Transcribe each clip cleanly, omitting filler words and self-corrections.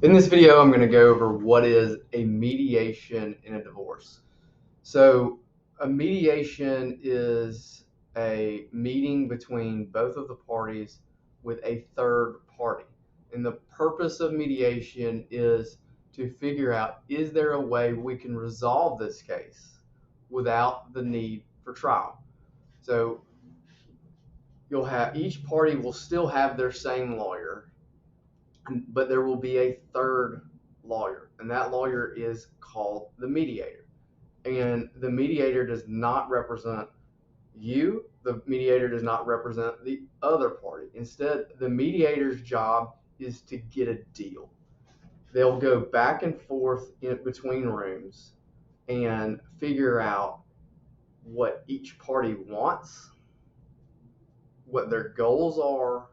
In this video, I'm going to go over what is a mediation in a divorce. So a mediation is a meeting between both of the parties with a third party. And the purpose of mediation is to figure out, is there a way we can resolve this case without the need for trial? So you'll have, each party will still have their same lawyer, but there will be a third lawyer, and that lawyer is called the mediator. And the mediator does not represent you, the mediator does not represent the other party. Instead, the mediator's job is to get a deal. They'll go back and forth in between rooms and figure out what each party wants, what their goals are,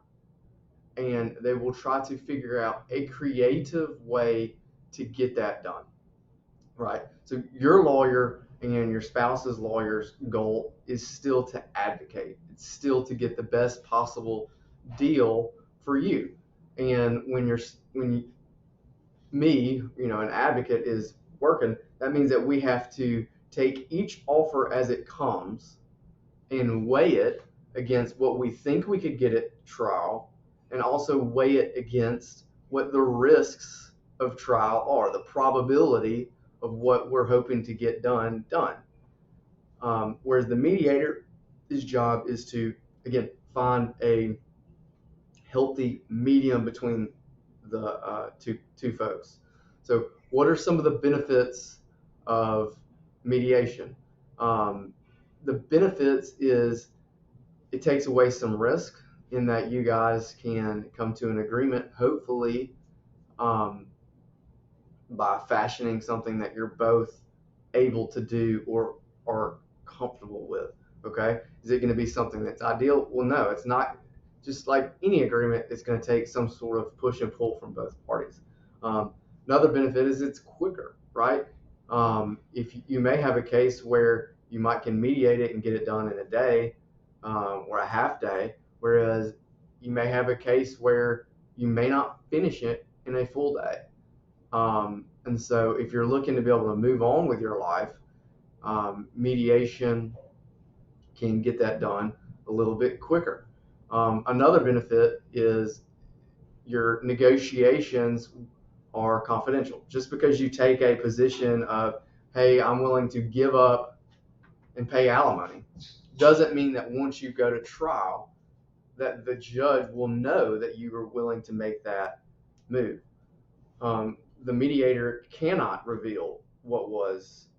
and they will try to figure out a creative way to get that done, right? So your lawyer and your spouse's lawyer's goal is still to advocate. It's still to get the best possible deal for you. And when an advocate is working, that means that we have to take each offer as it comes and weigh it against what we think we could get at trial, and also weigh it against what the risks of trial are, the probability of what we're hoping to get done. Whereas the mediator, his job is to, again, find a healthy medium between the two folks. So what are some of the benefits of mediation? The benefits is it takes away some risk in that you guys can come to an agreement, hopefully, by fashioning something that you're both able to do or are comfortable with. Okay, is it going to be something that's ideal? Well, no, it's not. Just like any agreement, it's going to take some sort of push and pull from both parties. Another benefit is it's quicker, right? If you may have a case where you might can mediate it and get it done in a day, or a half day, whereas you may have a case where you may not finish it in a full day. And so if you're looking to be able to move on with your life, mediation can get that done a little bit quicker. Another benefit is your negotiations are confidential. Just because you take a position of, hey, I'm willing to give up and pay alimony, doesn't mean that once you go to trial that the judge will know that you are willing to make that move. The mediator cannot reveal what was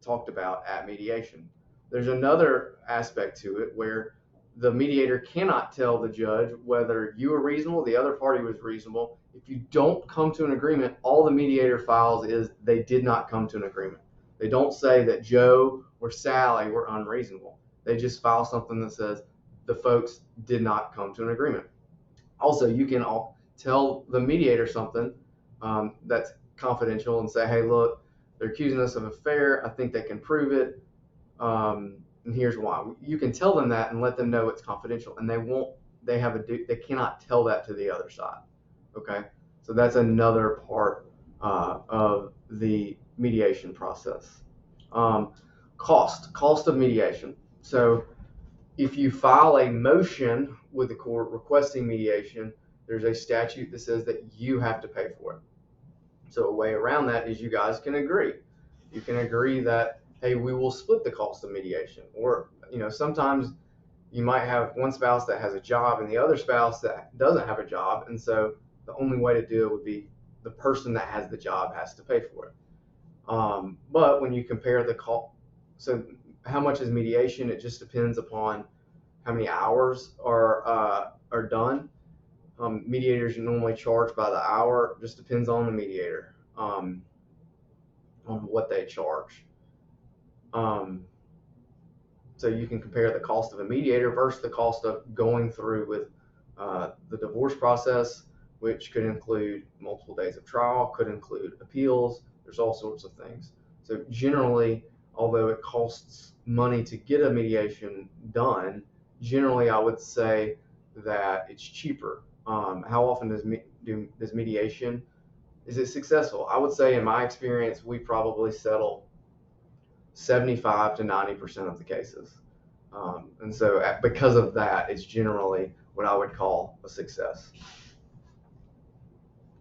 talked about at mediation. There's another aspect to it where the mediator cannot tell the judge whether you were reasonable, the other party was reasonable. If you don't come to an agreement, all the mediator files is they did not come to an agreement. They don't say that Joe or Sally were unreasonable. They just file something that says the folks did not come to an agreement. Also, you can tell the mediator something that's confidential and say, hey, look, they're accusing us of an affair. I think they can prove it. And here's why. You can tell them that and let them know it's confidential, and they cannot tell that to the other side. Okay. So that's another part of the mediation process. Cost of mediation. So if you file a motion with the court requesting mediation, there's a statute that says that you have to pay for it. So a way around that is you guys can agree. You can agree that, hey, we will split the cost of mediation. Or, sometimes you might have one spouse that has a job and the other spouse that doesn't have a job. And so the only way to do it would be the person that has the job has to pay for it. But when you compare the cost, so how much is mediation? It just depends upon how many hours are done. Mediators are normally charged by the hour. Just depends on the mediator, on what they charge. So you can compare the cost of a mediator versus the cost of going through with the divorce process, which could include multiple days of trial, could include appeals. There's all sorts of things. So generally, although it costs money to get a mediation done, generally I would say that it's cheaper. How often does mediation Is it successful? I would say in my experience, we probably settle 75 to 90% of the cases. And so because of that, it's generally what I would call a success.